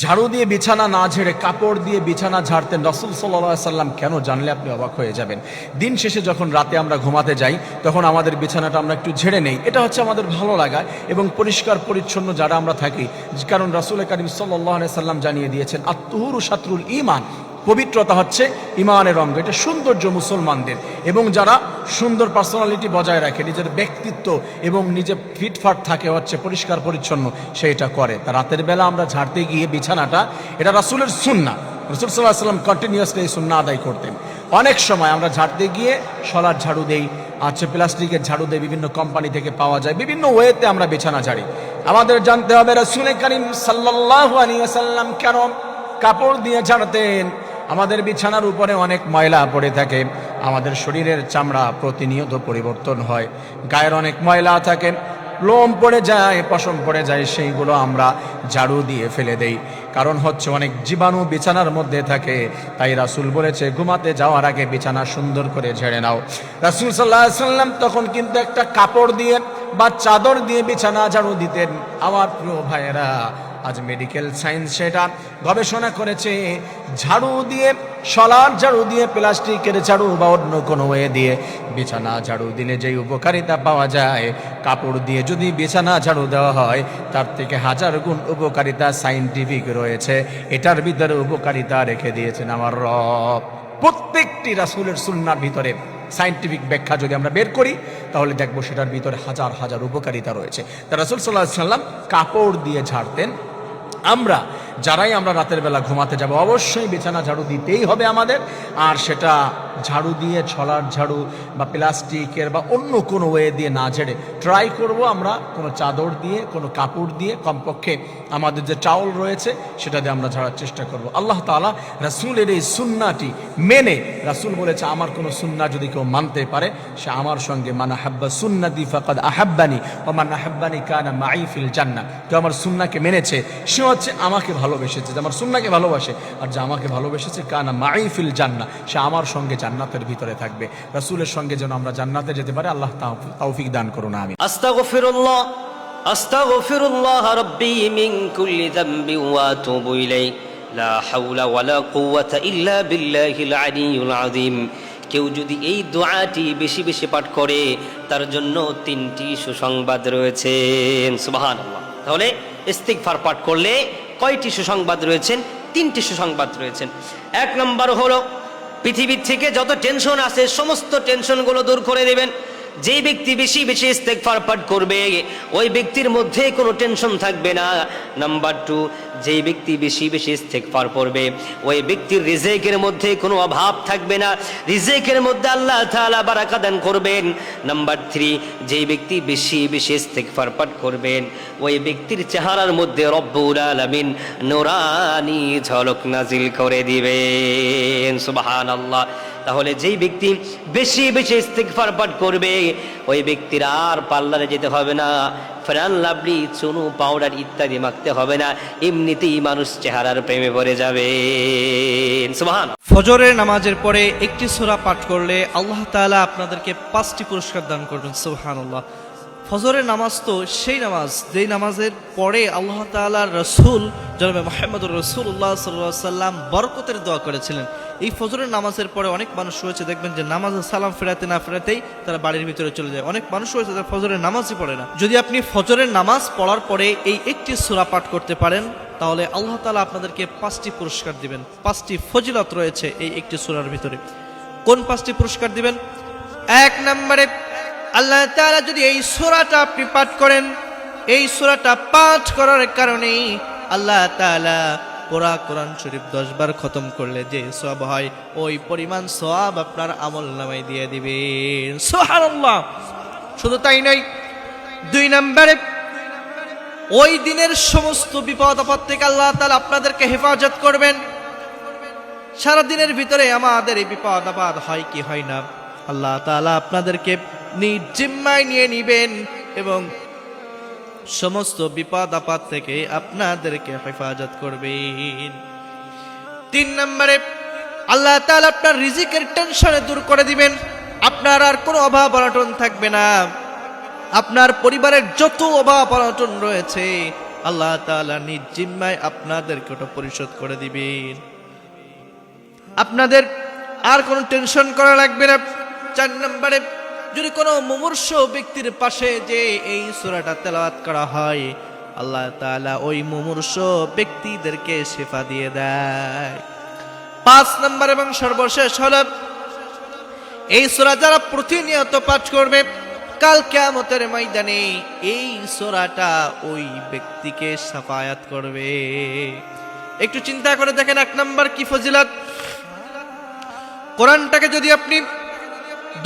ঝাড়ু দিয়ে বিছানা না ঝেড়ে কাপড় দিয়ে বিছানা ঝাড়তেন রাসূল সাল্লাল্লাহু আলাইহি সাল্লাম। কেন? জানলে আপনি অবাক হয়ে যাবেন। দিন শেষে যখন রাতে আমরা ঘুমাতে যাই তখন আমাদের বিছানাটা আমরা একটু ঝেড়ে নেই, এটা হচ্ছে আমাদের ভালো লাগা এবং পরিষ্কার পরিচ্ছন্ন যারা আমরা থাকি। কারণ রাসূল করিম সাল্লাল্লাহু আলাইহি সাল্লাম জানিয়ে দিয়েছেন আত-তুহুরু শাতরুল ঈমান, পবিত্রতা হচ্ছে ইমানের অঙ্গ, এটা সৌন্দর্য মুসলমানদের। এবং যারা সুন্দর পার্সোনালিটি বজায় রাখে, নিজের ব্যক্তিত্ব এবং নিজে ফিটফাট থাকে, হচ্ছে পরিষ্কার পরিচ্ছন্ন, সেইটা করে। তা রাতের বেলা আমরা ঝাড়তে গিয়ে বিছানাটা, এটা রাসূলের সুন্নাহ। রাসূল সাল্লাল্লাহু আলাইহি ওয়াসাল্লাম কন্টিনিউয়াসলি এই সুন্নাহ আদায় করতেন। অনেক সময় আমরা ঝাড়তে গিয়ে শলার ঝাড়ু দেই, প্লাস্টিকের ঝাড়ু দেই, বিভিন্ন কোম্পানি থেকে পাওয়া যায়, বিভিন্ন ওয়েতে আমরা বিছানা ঝাড়ি। আমাদের জানতে হবে রাসূল করিম সাল্লাল্লাহু আলাইহি ওয়াসাল্লাম কেন কাপড় দিয়ে ঝাড়তেন। আমাদের বিছানার উপরে অনেক ময়লা পড়ে থাকে, আমাদের শরীরের চামড়া প্রতিনিয়ত পরিবর্তন হয়, গায়ের অনেক ময়লা থাকে, লোম পড়ে যায়, পশম পড়ে যায়, সেইগুলো আমরা ঝাড়ু দিয়ে ফেলে দেই। কারণ হচ্ছে অনেক জীবাণু বিছানার মধ্যে থাকে। তাই রাসূল বলেছে ঘুমাতে যাওয়ার আগে বিছানা সুন্দর করে ঝেড়ে নাও। রাসূল সাল্লাল্লাহু আলাইহি ওয়াসাল্লাম তখন কিন্তু একটা কাপড় দিয়ে বা চাদর দিয়ে বিছানা ঝাড়ু দিতেন। আমার প্রিয় ভাইয়েরা, আজ মেডিকেল সায়েন্স সেটা গবেষণা করেছে, ঝাড়ু দিয়ে, শলার ঝাড়ু দিয়ে, প্লাস্টিকের ঝাড়ু বা অন্য কোনো ওয়ে দিয়ে বিছানা ঝাড়ু দিলে যেই উপকারিতা পাওয়া যায়, কাপড় দিয়ে যদি বিছানা ঝাড়ু দেওয়া হয় তার থেকে 1000 গুণ উপকারিতা সায়েন্টিফিক রয়েছে। এটার ভিতরে উপকারিতা রেখে দিয়েছেন আমার রব। প্রত্যেকটি রাসূলের সুন্নাহর ভিতরে সায়েন্টিফিক ব্যাখ্যা যদি আমরা বের করি তাহলে দেখবো সেটার ভিতরে হাজার হাজার উপকারিতা রয়েছে। তা রাসূল সাল্লাল্লাহু আলাইহি ওয়াসাল্লাম কাপড় দিয়ে ঝাড়তেন। আমরা যারাই আমরা রাতের বেলা ঘুমাতে যাব অবশ্যই বিছানা ঝাড়ু দিতেই হবে আমাদের। আর সেটা ঝাড়ু দিয়ে, ছলার ঝাড়ু বা প্লাস্টিকের বা অন্য কোনো ওয়ে দিয়ে না ঝেড়ে ট্রাই করব আমরা কোনো চাদর দিয়ে, কোনো কাপড় দিয়ে, কমপক্ষে আমাদের যে টাওয়াল রয়েছে সেটা দিয়ে আমরা ঝাড়ার চেষ্টা করব। আল্লাহ তাআলা রাসূলের এই সুন্নাহটি মেনে, রাসূল বলেছে আমার কোনো সুন্নাহ যদি কেউ মানতে পারে সে আমার সঙ্গে, মান আহাব্বা সুন্নতি ফাকাদ আহাব্বানি ওয়া মান আহাব্বানি কানা মাই ফিল জান্নাহ। কেউ আমার সুন্নাহকে মেনেছে সে হচ্ছে আমাকে ভালোবেসেছে, যে আমার সুন্নাহকে ভালোবাসে, আর যে আমাকে ভালোবেসেছে কানা মাই ফিল জান্নাহ, সে আমার সঙ্গে জান্নাতের ভিতরে থাকবে। রাসূলের সঙ্গে যেন আমরা জান্নাতে যেতে পারি, আল্লাহ তৌফিক দান করুন, আমিন। আস্তাগফিরুল্লাহ আস্তাগফিরুল্লাহ রাব্বি মিন কুল্লি যামবি ওয়া আতুবু ইলাইহি লা হাওলা ওয়ালা কুওয়াতা ইল্লা বিল্লাহিল আলিয়্যিল আযীম। কেউ যদি এই দোয়াটি বেশি বেশি পাঠ করে তার জন্য 3টি সুসংবাদ রয়েছে। সুবহানাল্লাহ। তাহলে ইস্তিগফার পাঠ করলে কয়টি সুসংবাদ রয়েছেন? 3টি সুসংবাদ রয়েছেন। 1 নম্বর হলো পৃথিবীর থেকে যত টেনশন আছে সমস্ত টেনশনগুলো দূর করে দেবেন। যে ব্যক্তি বেশি বেশি ইস্তেগফার পাঠ করবে ওই ব্যক্তির মধ্যে কোনো টেনশন থাকবে না। নাম্বার 2, যেই ব্যক্তি বেশি বেশি ইস্তেগফার পড়বে ওই ব্যক্তির রিজিকের মধ্যে কোনো অভাব থাকবে না, রিজিকের মধ্যে আল্লাহ তাআলা বারাকা দান করবেন। নাম্বার 3, যেই ব্যক্তি বেশি বেশি ইস্তেগফার পাঠ করবেন ওই ব্যক্তির চেহারার মধ্যে রব্বুল আলামিন নূরানি ঝলক নাজিল করে দিবেন। সুবহানাল্লাহ। তাহলে যেই ব্যক্তি বেশি বেশি ইস্তিগফার পাঠ করবে ওই ব্যক্তির আর পার্লারে যেতে হবে না, ফেরান লাভলি, চুনু, পাউডার ইত্যাদি মাখতে হবে না, এমনিতেই মানুষ চেহারার প্রেমে পড়ে যাবে। সুবহান। ফজরের নামাজের পরে একটি সূরা পাঠ করলে আল্লাহ তাআলা আপনাদেরকে 5টি পুরস্কার দান করবেন। সুবহানাল্লাহ। ফজরের নামাজ তো সেই নামাজ যেই নামাজের পরে আল্লাহ তাআলার রাসূল জনাবে মুহাম্মদুর রাসূলুল্লাহ সাল্লাল্লাহু আলাইহি ওয়াসাল্লাম বরকতের দোয়া করেছিলেন। এই ফজরের নামাজের পরে অনেক মানুষ রয়েছে, দেখবেন যে নামাজে সালাম ফেরাতে না ফেরাতেই তারা বাড়ির ভিতরে চলে যায়। অনেক মানুষ রয়েছে যারা ফজরের নামাজই পড়ে না। যদি আপনি ফজরের নামাজ পড়ার পরে এই একটি সূরা পাঠ করতে পারেন তাহলে আল্লাহ তাআলা আপনাদেরকে 5টি পুরস্কার দিবেন। 5টি ফজিলত রয়েছে এই একটি সূরার ভিতরে। কোন 5টি পুরস্কার দিবেন? 1 নম্বরে, আল্লাহ তাআলা যদি এই সূরাটা আপনি পাঠ করেন, এই সূরাটা পাঠ করার কারণে আল্লাহ তাআলা পুরা কোরআন শরীফ 10 বার খতম করলে যে সওয়াব হয় ওই পরিমাণ সওয়াব আপনার আমলনামায় দিয়ে দিবেন। সুবহানাল্লাহ। শুধু তাই নয়, 2 নম্বরে, ওই দিনের সমস্ত বিপদ আপদ থেকে আল্লাহ তাআলা আপনাদেরকে হেফাজত করবেন। সারা দিনের ভিতরে আমাদের এই বিপদ আপদ হয় কি হয় না, আল্লাহ তাআলা আপনাদেরকে নিজ জিম্মায় নিয়ে নিবেন এবং সমস্ত বিপদ আপদ থেকে আপনাদেরকে হেফাজত করবেন। 3 নম্বরে, আল্লাহ তাআলা আপনার রিজিকের টেনশনে দূর করে দিবেন। আপনার আর কোনো অভাব অনটন থাকবে না। আপনার পরিবারের যত অভাব অনটন রয়েছে আল্লাহ তাআলা নিজ জিম্মায় আপনাদেরকে ওটা পরিশোধ করে দিবেন। আপনাদের আর কোনো টেনশন করা লাগবে না। 4 নম্বরে, যদি কোনো মুমূর্ষ ব্যক্তির পাশে যে এই সূরাটা তেলাওয়াত করা হয়, আল্লাহ তাআলা ওই মুমূর্ষ ব্যক্তিদেরকে শিফা দিয়ে দেয়। 5 নম্বর এবং সর্বশেষ হলো, এই সূরা যারা প্রতিনিয়ত পাঠ করবে, কাল কিয়ামতের ময়দানে এই সূরাটা ওই ব্যক্তিকে শাফায়াত করবে। একটু চিন্তা করে দেখেন, 1 নম্বর কি ফজিলত। কোরআনটাকে যদি আপনি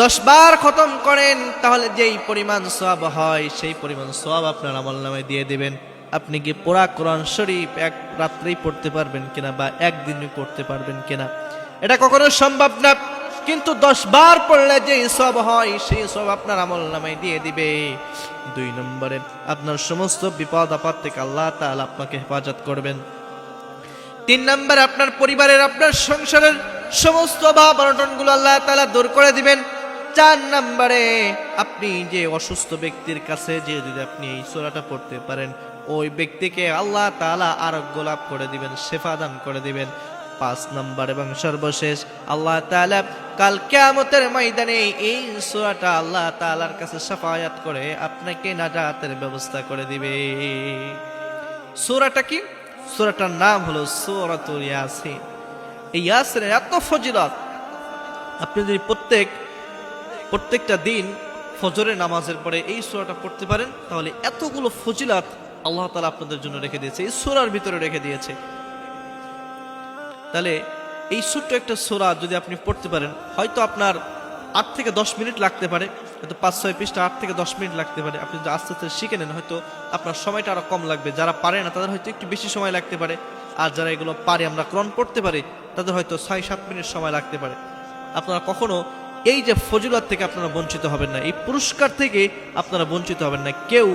10 বার খতম করেন, তাহলে যেই পরিমাণ সওয়াব হয় সেই পরিমাণ সওয়াব আপনার আমলনামায় দিয়ে দিবেন। আপনি কি পুরা কোরআন শরীফ এক রাত্রেই পড়তে পারবেন কিনা বা একদিনে পড়তে পারবেন কিনা, এটা কখনো সম্ভব না। কিন্তু 10 বার পড়লে যে সওয়াব হয় সেই সওয়াব আপনার আমলনামায় দিয়ে দিবে। 2 নম্বরে, আপনার সমস্ত বিপদ আপদ থেকে আল্লাহ তাআলা আপনাকে হেফাজত করবেন। 3 নম্বরে, আপনার পরিবারের, আপনার সংসারের সমস্ত অভাব অনটনগুলো আল্লাহ তাআলা দূর করে দিবেন। 4 নম্বরে, আপনি যে অসুস্থ ব্যক্তির কাছে যে যদি আপনি এই সূরাটা পড়তে পারেন, ওই ব্যক্তিকে আল্লাহ তাআলা আরোগ্য লাভ করে দিবেন, শিফা দান করে দিবেন। 5 নম্বর এবং সর্বশেষ, আল্লাহ তাআলা কাল কিয়ামতের ময়দানে এই সূরাটা আল্লাহ তাআলার কাছে শাফায়াত করে আপনাকে নাজাতের ব্যবস্থা করে দিবে। সূরাটা কি? সূরাটার নাম হলো সূরাতুল ইয়াসিন। এই ইয়াসিনের এত ফজিলত, আপনি যদি প্রত্যেকটা দিন ফজরের নামাজের পরে এই সূরাটা পড়তে পারেন, তাহলে এতগুলো ফজিলত আল্লাহ তাআলা আপনাদের জন্য রেখে দিয়েছে, এই সূরার ভিতরে রেখে দিয়েছে। তাহলে এই ছোট্ট একটা সূরা যদি আপনি পড়তে পারেন, হয়তো আপনার 8 থেকে 10 মিনিট লাগতে পারে, হয়তো 5-6 পৃষ্ঠা 8 থেকে 10 মিনিট লাগতে পারে। আপনি যদি আস্তে আস্তে শিখে নেন, হয়তো আপনার সময়টা আরো কম লাগবে। যারা পারে না তাদের হয়তো একটু বেশি সময় লাগতে পারে, আর যারা এগুলো পারে, আমরা কোরআন পড়তে পারি, তাদের হয়তো 6-7 মিনিট সময় লাগতে পারে। আপনারা কখনো এই যে ফজিলত থেকে আপনারা বঞ্চিত হবেন না, এই পুরস্কার থেকে আপনারা বঞ্চিত হবেন না। কেউ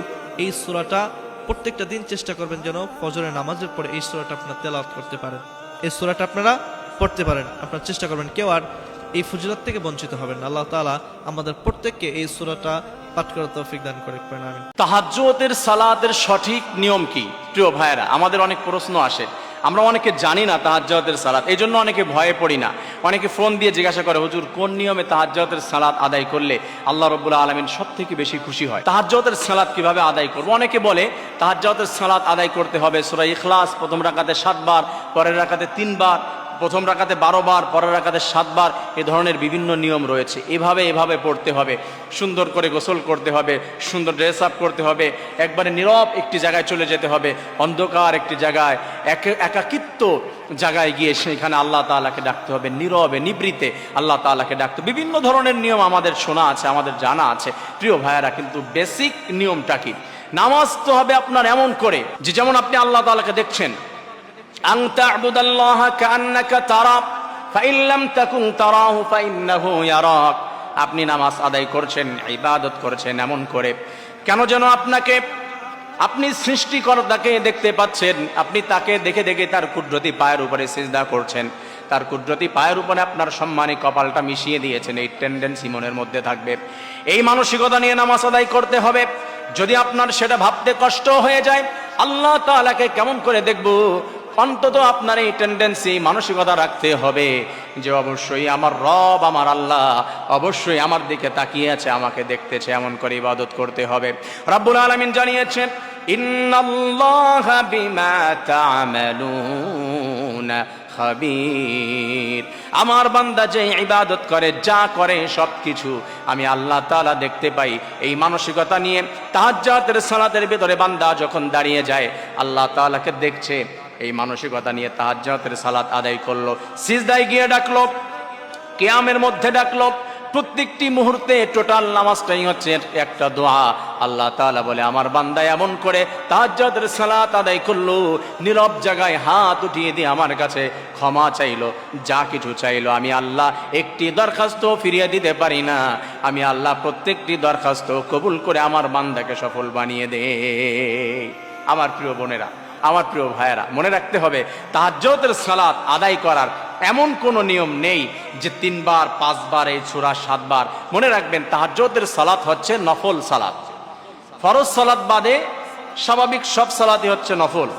এই সূরাটা প্রত্যেকটা দিন চেষ্টা করবেন যেন ফজরের নামাজের পরে এই সূরাটা আপনারা তেলাওয়াত করতে পারেন, এই সূরাটা আপনারা পড়তে পারেন। আপনারা চেষ্টা করবেন কেউ আর এই ফজিলত থেকে বঞ্চিত হবেন না। আল্লাহ তাআলা আমাদের প্রত্যেককে এই সূরাটা পাঠ করার তৌফিক দান করেন। আমিন। তাহাজ্জুদের সালাতের সঠিক নিয়ম কি? প্রিয় ভাইয়েরা, আমাদের অনেক প্রশ্ন আসে, আমরা অনেকে জানি না তাহাজ্জুদের সালাত, এই জন্য অনেকে ভয়ে পড়ি না। অনেকে ফোন দিয়ে জিজ্ঞাসা করে, হুজুর কোন নিয়মে তাহাজ্জুদের সালাত আদায় করলে আল্লাহ রাব্বুল আলামিন সবথেকে বেশি খুশি হয়? তাহাজ্জুদের সালাত কিভাবে আদায় করব? অনেকে বলে তাহাজ্জুদের সালাত আদায় করতে হবে সূরা ইখলাস প্রথম রাকাতে 7 বার, পরের রাকাতে 3 বার, প্রথম রাকাতে 12 বার, পরের রাকাতে 7 বার। এ ধরনের বিভিন্ন নিয়ম রয়েছে। এভাবে পড়তে হবে, সুন্দর করে গোসল করতে হবে, সুন্দর ড্রেস আপ করতে হবে, একবারে নীরব একটি জায়গায় চলে যেতে হবে, অন্ধকার একটি জায়গায়, একাকিত্ব জায়গায় গিয়ে সেখানে আল্লাহ তাআলাকে ডাকতে হবে, নীরবে নিবৃতে আল্লাহ তাআলাকে ডাকতে। বিভিন্ন ধরনের নিয়ম আমাদের শোনা আছে, আমাদের জানা আছে। প্রিয় ভাইয়েরা, কিন্তু বেসিক নিয়মটা কি? নামাজ তো হবে আপনার এমন করে যে যেমন আপনি আল্লাহ তাআলাকে দেখছেন, আন তা'বুদাল্লাহা কাআন্নাকা তারা ফাইন লাম তাকুন তারাহু ফাইন্নাহু ইয়ারাক। আপনি নামাজ আদায় করছেন, ইবাদত করছেন এমন করে কেন যেন আপনি সৃষ্টিকর্তাকে দেখতে পাচ্ছেন, আপনি তাকে দেখে দেখে তার কুদরতি পায়ের উপরে সিজদা করছেন, তার কুদরতি পায়ের উপরে আপনার সম্মানী কপালটা মিশিয়ে দিয়েছেন। এই টেন্ডেন্সি মনের মধ্যে থাকবে, এই মানসিকতা নিয়ে নামাজ আদায় করতে হবে। যদি আপনার সেটা ভাবতে কষ্ট হয়ে যায়, আল্লাহ তাআলাকে কেমন করে দেখব, অন্তত আপনার এই টেন্ডেন্সি মানসিকতা রাখতে হবে যে অবশ্যই আমার রব, আমার আল্লাহ অবশ্যই আমার দিকে তাকিয়ে আছে, আমাকে দেখতেছে, এমন করে ইবাদত করতে হবে। রব্বুল আলামিন জানিয়েছেন, ইন্নাল্লাহা বিমা তা'মালুনা খাবীর। আমার বান্দা যে ইবাদত করে, যা করে সবকিছু আমি আল্লাহ তাআলা দেখতে পাই। এই মানসিকতা নিয়ে তাহাজ্জুদের সালাতের ভিতরে বান্দা যখন দাঁড়িয়ে যায়, আল্লাহ তাআলাকে দেখছে, এই মানসিকতা নিয়ে তাহাজ্জুদের সালাত আদায় করলো, সিজদায় গিয়ে ডাকলো, কিয়ামের মধ্যে ডাকলো, প্রত্যেকটি মুহূর্তে টোটাল নামাজটাই হচ্ছে একটা দোয়া। আল্লাহ তাআলা বলে, আমার বান্দা এমন করে তাহাজ্জুদের সালাত আদায় করলো, নীরব জায়গায় হাত উঠিয়ে দিয়ে আমার কাছে ক্ষমা চাইলো, যা কিছু চাইলো, আমি আল্লাহ একটি দরখাস্ত ফিরিয়ে দিতে পারি না, আমি আল্লাহ প্রত্যেকটি দরখাস্ত কবুল করে আমার বান্দাকে সফল বানিয়ে দেই। আমার প্রিয় বোনেরা, আমার প্রিয় ভাইয়েরা, মনে রাখতে হবে তাহাজ্জুদের সালাত আদায় করার এমন কোনো নিয়ম নেই যে 3 বার 5 বার এই সূরা 7 বার। মনে রাখবেন তাহাজ্জুদের সালাত হচ্ছে নফল সালাত, ফরজ সালাত বাদে স্বাভাবিক সব সালাতই হচ্ছে নফল,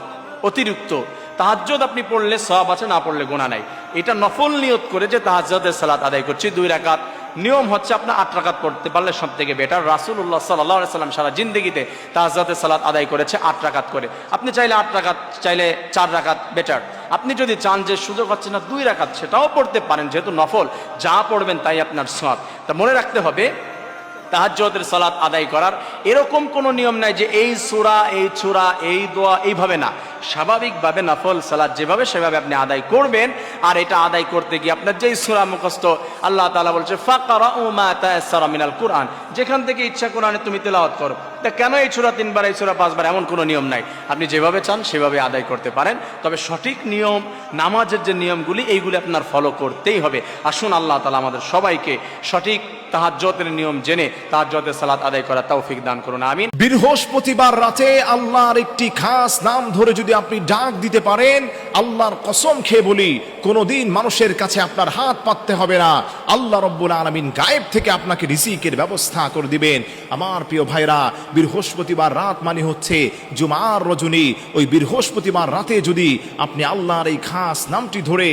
অতিরিক্ত। তাহাজ্জুদ আপনি পড়লে সওয়াব আছে, না পড়লে গুনাহ নাই। এটা নফল নিয়ত করে যে তাহাজ্জুদের সালাত আদায় করছি 2 রাকাত, নিয়ম হচ্ছে আপনার 8 রাকাত পড়তে পারলে সব থেকে বেটার। রাসূলুল্লাহ সাল্লাল্লাহু আলাইহি সাল্লাম সারা জিন্দেগিতে তাহাজ্জুদের সালাত আদায় করেছে 8 রাকাত করে। আপনি চাইলে 8 রাকাত, চাইলে 4 রাকাত, বেটার। আপনি যদি চান যে সুযোগ হচ্ছে না 2 রাকাত, সেটাও পড়তে পারেন, যেহেতু নফল, যা পড়বেন তাই আপনার সওয়াব। তা মনে রাখতে হবে তাহাজ্জুদের সালাত আদায় করার এরকম কোনো নিয়ম নাই যে এই সূরা, এই সূরা, এই দোয়া, এইভাবে না। স্বাভাবিকভাবে নফল সালাত যেভাবে সেভাবে আপনি আদায় করবেন। আর এটা আদায় করতে গিয়ে আপনার যেই সূরা মুখস্থ, আল্লাহ তাআলা বলছে ফাকরাউ মা তায়াসসারা মিনাল কুরআন, যেখান থেকে ইচ্ছা কোরআনে তুমি তেলাওয়াত করো। তা কেন এই সূরা 3 বার, এই সূরা 5 বার, এমন কোনো নিয়ম নাই। আপনি যেভাবে চান সেভাবে আদায় করতে পারেন। তবে সঠিক নিয়ম, নামাজের যে নিয়মগুলি, এইগুলি আপনার ফলো করতেই হবে। আসুন আল্লাহ তাআলা আমাদের সবাইকে সঠিক তাহাজ্জুদের নিয়ম জেনে তাহাজ্জুদের সালাত আদায় করার তৌফিক দান করুন, আমিন। বৃহস্পতিবার রাতে আল্লাহর একটি খাস নাম ধরে যদি আপনি ডাক দিতে পারেন, আল্লাহর কসম খেয়ে বলি, কোনোদিন মানুষের কাছে আপনার হাত পাততে হবে না। আল্লাহ রব্বুল আলামিন গায়েব থেকে আপনাকে রিজিকের ব্যবস্থা করে দিবেন। আমার প্রিয় ভাইরা, বৃহস্পতিবার রাত মানে হচ্ছে জুমার রজনী। ওই বৃহস্পতিবার রাতে যদি আপনি আল্লাহর এই খাস নামটি ধরে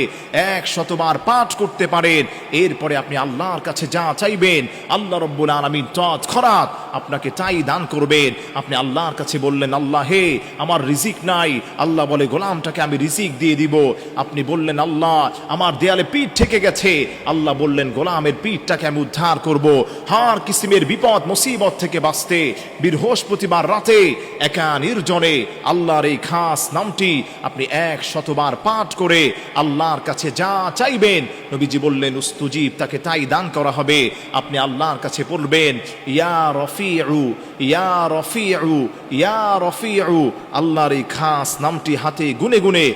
100 বার পাঠ করতে পারেন, এরপরে আপনি আল্লাহর কাছে যা চাইবেন, আল্লাহ রব্বুল আলামিন তৎক্ষণাৎ আপনাকে তাই দান করবেন। আপনি আল্লাহর কাছে বললেন, আল্লাহ হে, আমার রিজিক নাই, আল্লাহ বলে গোলামটাকে আমি রিজিক দিয়ে দিব। আপনি বললেন, আল্লাহ আমার দেয়ালে পিঠ ঠেকে গেছে, আল্লাহ বললেন গোলামের পিঠটাকে আমি উদ্ধার করব। হার কিসিমের বিপদ মুসিবত থেকে বাঁচতে বৃহস্পতিবার রাতে একা নির্জনে আল্লাহর এই খাস নামটি আপনি 100 বার পাঠ করে আল্লাহর কাছে যা চাইবেন, নবীজি বললেন উস্তুজিব, তাকে তাই দান করা হবে। আপনি আল্লাহর কাছে বলবেন, ইয়া রফিউ, ইয়া রফিউ, ইয়া রফিউ। আল্লাহর এই খাস নামটি হাতে গুনে গুনে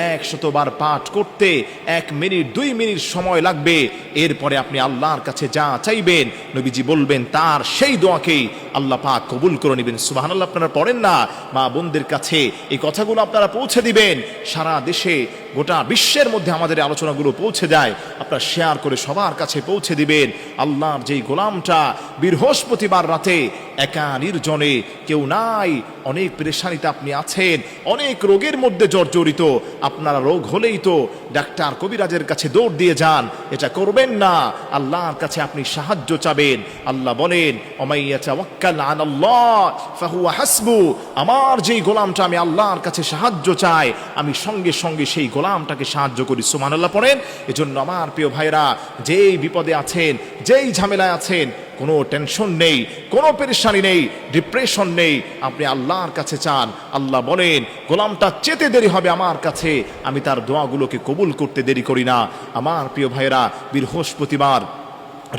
100 বার পাঠ করতে 1 মিনিট 2 মিনিট সময় লাগবে। এরপরে আপনি আল্লাহর কাছে যা চাইবেন, নবীজি বলবেন তার সেই দোয়াকেই আল্লাহ পাক কবুল করে নেবেন। সুবহানাল্লাহ। আপনারা পড়েন না? মা বোনদের কাছে এই কথাগুলো আপনারা পৌঁছে দিবেন। সারা দেশে, গোটা বিশ্বের মধ্যে আমাদের এই আলোচনাগুলো পৌঁছে যায়, আপনারা শেয়ার করে সবার কাছে পৌঁছে দিবেন। আল্লাহর যেই গোলামটা বৃহস্পতিবার রাতে একা নির্জনে, কেউ নাই, অনেক পেরেশানিতে আপনি আছেন, অনেক রোগের মধ্যে জর্জরিত, আপনারা রোগ হলেই তো ডাক্তার কবিরাজের কাছে দৌড় দিয়ে যান, এটা করবেন না। আল্লাহর কাছে আপনি সাহায্য চাবেন। আল্লাহ বলেন, ওমাইয়া তাওয়াক্কাল আলাল্লাহ ফাহুয়া হাসবু। আমার যেই গোলামটা, আমি আল্লাহর কাছে সাহায্য চাই, আমি সঙ্গে সঙ্গে সেই গোলামটাকে সাহায্য করি। সুবহানাল্লাহ পড়েন। এজন্য আমার প্রিয় ভাইরা, যেই বিপদে আছেন, যেই ঝামেলায় আছেন, কোনো টেনশন নেই, কোনো পেরেশানি নেই, ডিপ্রেশন নেই, আপনি আল্লাহর কাছে চান। আল্লাহ বলেন, গোলামটা চেতে দেরি হবে আমার কাছে, আমি তার দোয়াগুলোকে কবুল করতে দেরি করি না। আমার প্রিয় ভাইরা, বৃহস্পতিবার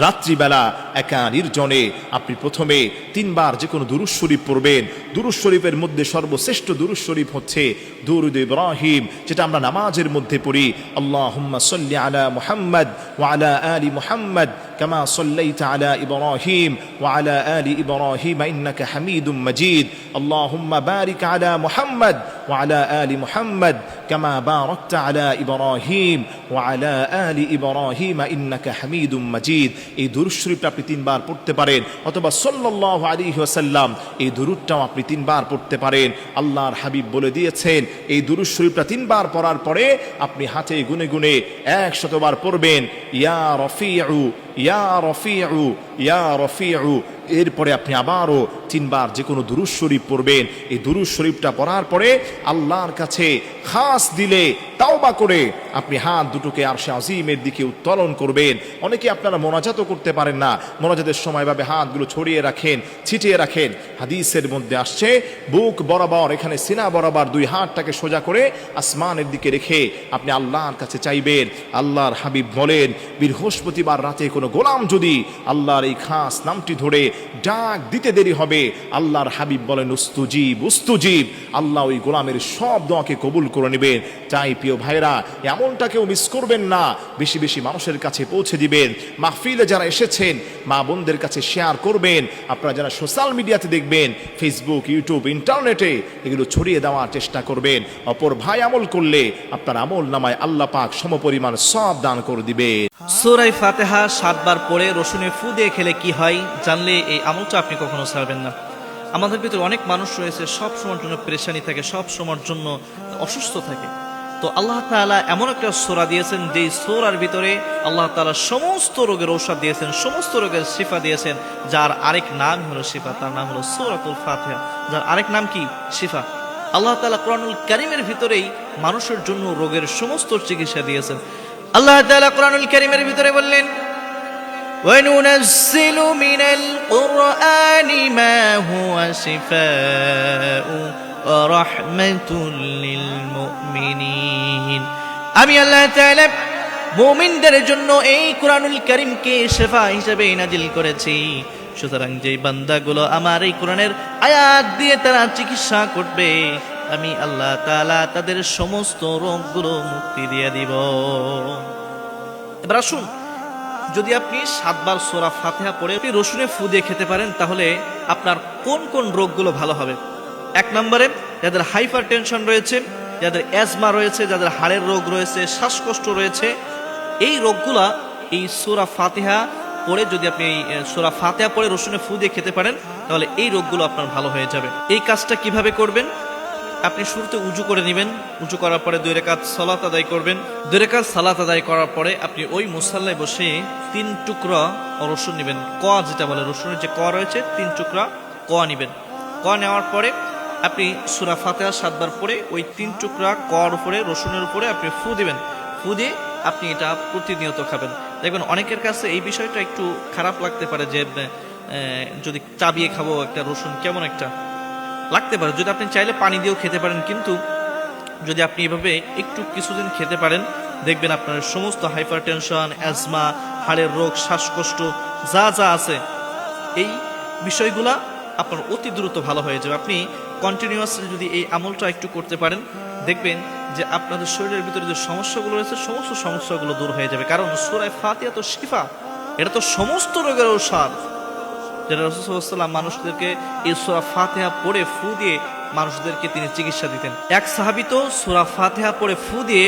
রাত্রিবেলা একা নির্জনে আপনি প্রথমে 3 বার যে কোনো দুরূদ শরীফ পড়বেন। দুরূদ শরীফের মধ্যে সর্বশ্রেষ্ঠ দুরূদ শরীফ হচ্ছে দুরূদ ইব্রাহিম, যেটা আমরা নামাজের মধ্যে পড়ি। আল্লাহুম্মা সাল্লি আলা মুহাম্মদ ওয়া আলা আলি মুহাম্মদ কামা সাল্লাইতা আলা ইব্রাহিম ওয়া আলা আলি ইব্রাহিম ইন্নাকা হামিদুম মাজিদ। আল্লাহুম্মা বারিক আলা মুহাম্মদ ওয়া আলা আলি মুহাম্মদ কামা বারাকতা আলা ইব্রাহিম ওয়া আলা আলি ইব্রাহিম ইন্নাকা হামিদুম মাজিদ। এই দুরূদ শরীফটা আপনি 3 বার পড়তে পারেন, অথবা সাল্লাল্লাহু আলাইহি ওয়াসাল্লাম এই দুরূদটাও আপনি 3 বার পড়তে পারেন। আল্লাহর হাবিব বলে দিয়েছেন, এই দুরূদ শরীফটা 3 বার পড়ার পরে আপনি হাতে গুনে গুনে 100 বার পড়বেন, ইয়া রফিউ, ইয়া রফিউ, ইয়া রফিউ। এরপরে আপনি আবারও 3 বার যে কোনো দুরূদ শরীফ পড়বেন। এই দুরূদ শরীফটা পড়ার পরে আল্লাহর কাছে খাস দিলে তাওবা করে আপনি হাত দুটোকে আরশে আজিমের দিকে উত্তোলন করবেন। অনেকে আপনারা মোনাজাতও করতে পারেন না, মোনাজাতের সময় ভাবে হাতগুলো ছড়িয়ে রাখেন, ছিটিয়ে রাখেন। হাদিসের মধ্যে আসছে, বুক বরাবর, এখানে সিনা বরাবর 2 হাতটাকে সোজা করে আসমানের দিকে রেখে আপনি আল্লাহর কাছে চাইবেন। আল্লাহর হাবিব বলেন, বৃহস্পতিবার রাতে কোনো গোলাম যদি আল্লাহর এই খাস নামটি ধরে ডাক দিতে দেরি হবে, আল্লাহর হাবিব বলেন উস্তুজিব, উস্তুজিব। আল্লাহ ওই গোলামের সব দোয়াকে কবুল করে নেবেন। তাই প্রিয় ভাইরা, এমনটা কেউ মিস করবেন না, বেশি বেশি মানুষের কাছে পৌঁছে দিবেন। মাহফিলে যারা এসেছেন, মা বোনদের কাছে শেয়ার করবেন। আপনারা যারা সোশ্যাল মিডিয়াতে দেখবেন, ফেসবুক, ইউটিউব, ইন্টারনেটে, এগুলো ছড়িয়ে দেওয়ার চেষ্টা করবেন। অপর ভাই আমল করলে আপনার আমল নামায় আল্লাহ পাক সমপরিমাণ সওয়াব দান করে দিবে। সূরা ফাতিহা 7 বার পড়ে রসুনের ফু দিয়ে খেলে কি হয় জানলে এই আমলটা আপনি কখনো ছাড়বেন না। আমাদের ভিতরে অনেক মানুষ রয়েছে সব সময়ের জন্য পেরেশানি থাকে, সব সময়ের জন্য অসুস্থ থাকে। তো আল্লাহ তাআলা এমন একটা সূরা দিয়েছেন যেই সূরার ভিতরে আল্লাহ তাআলা সমস্ত রোগের ঔষধ দিয়েছেন, সমস্ত রোগের শিফা দিয়েছেন, যার আরেক নাম হলো শিফা, তার নাম হলো সূরাতুল ফাতিহা, যার আরেক নাম কি শিফা। আল্লাহ তাআলা কোরআনুল কারীমের ভিতরেই মানুষের জন্য রোগের সমস্ত চিকিৎসা দিয়েছেন। আল্লাহ তাআলা কোরআনুল কারীমের ভিতরে বললেন, وَنُنَزِّلُ مِنَ الْقُرْآنِ مَا هُوَ شِفَاءٌ وَرَحْمَةٌ لِلْمُؤْمِنِينَ। আমি আল্লাহ তাআলা মুমিনদের জন্য এই কোরআনুল কারীমকে শিফা হিসেবে নাজিল করেছি। সুতরাং যেই বান্দাগুলো আমার এই কোরআনের আয়াত দিয়ে তারা চিকিৎসা করবে, আমি আল্লাহ তাআলা তাদের সমস্ত রোগগুলো মুক্তি দিয়ে দিব। এবার আসুন, যদি আপনি 7 বার সূরা ফাতিহা পড়ে আপনি রসুনে ফু দিয়ে খেতে পারেন, তাহলে আপনার কোন কোন রোগগুলো ভালো হবে? 1 নম্বরে যাদের হাইপার টেনশন রয়েছে, যাদের অ্যাজমা রয়েছে, যাদের হাড়ের রোগ রয়েছে, শ্বাসকষ্ট রয়েছে, এই রোগগুলা এই সূরা ফাতিহা পড়ে যদি আপনি সূরা ফাতিহা পড়ে রসুনে ফু দিয়ে খেতে পারেন, তাহলে এই রোগগুলো আপনার ভালো হয়ে যাবে। এই কাজটা কিভাবে করবেন? আপনি শুরুতে উজু করে নেবেন, উজু করার পরে 2 রাকাত সালাত আদায় করবেন। 2 রাকাত সালাত আদায় করার পরে আপনি ওই মুসাল্লায় বসে 3 টুকরা রসুন নেবেন, ক যেটা বলে রসুনের যে ক রয়েছে 3 টুকরা ক নেবেন। ক নেওয়ার পরে আপনি সূরা ফাতিহা 7 বার পড়ে ওই 3 টুকরা কর উপরে রসুনের উপরে আপনি ফু দিবেন। ফু দিয়ে আপনি এটা প্রতিনিয়ত খাবেন। দেখবেন অনেকের কাছে এই বিষয়টা একটু খারাপ লাগতে পারে যে যদি চাবিয়ে খাবো একটা রসুন কেমন একটা লাগতে পারে। যদি আপনি চাইলে পানি দিয়েও খেতে পারেন, কিন্তু যদি আপনি এভাবে একটু কিছুদিন খেতে পারেন, দেখবেন আপনার সমস্ত হাইপার টেনশন, অ্যাজমা, হাড়ের রোগ, শ্বাসকষ্ট যা যা আছে এই বিষয়গুলা আপনার অতি দ্রুত ভালো হয়ে যাবে। আপনি কন্টিনিউয়াসলি যদি এই আমলটা একটু করতে পারেন, দেখবেন যে আপনাদের শরীরের ভিতরে যে সমস্যাগুলো রয়েছে সমস্ত সমস্যাগুলো দূর হয়ে যাবে। কারণ সূরা ফাতিহা তো শিফা, এটা তো সমস্ত রোগের ঔষধ। যেটা রাসূল সাল্লাল্লাহু আলাইহি ওয়াসাল্লাম মানুষদেরকে এই সূরা ফাতিহা পড়ে ফু দিয়ে মানুষদেরকে তিনি চিকিৎসা দিতেন। এক সাহাবী তো সূরা ফাতিহা পড়ে ফু দিয়ে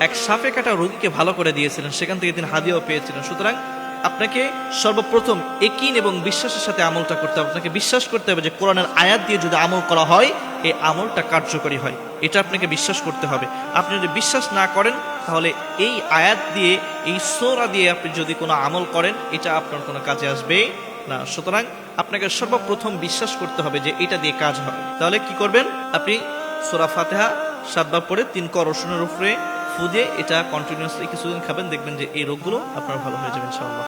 এক সাপে কাটা রোগীকে ভালো করে দিয়েছিলেন, সেখান থেকে তিনি হাদিয়াও পেয়েছিলেন। সুতরাং আপনাকে সর্বপ্রথম ইয়াকিন এবং বিশ্বাসের সাথে আমলটা করতে হবে। আপনাকে বিশ্বাস করতে হবে যে কোরআনের আয়াত দিয়ে যদি আমল করা হয় এই আমলটা কার্যকরী হয়, এটা আপনাকে বিশ্বাস করতে হবে। আপনি যদি বিশ্বাস না করেন তাহলে এই আয়াত দিয়ে, এই সূরা দিয়ে আপনি যদি কোনো আমল করেন এটা আপনার কোনো কাজে আসবে না। সুতরাং আপনাকে সর্বপ্রথম বিশ্বাস করতে হবে যে এটা দিয়ে কাজ হবে। তাহলে কি করবেন? আপনি সূরা ফাতিহা 7 বার পড়ে 3 ক রসুনের উপরে ফু দিয়ে এটা কন্টিনিউয়াসলি কিছুদিন খাবেন, দেখবেন যে এই রোগগুলো আপনার ভালো হয়ে যাবে ইনশাআল্লাহ।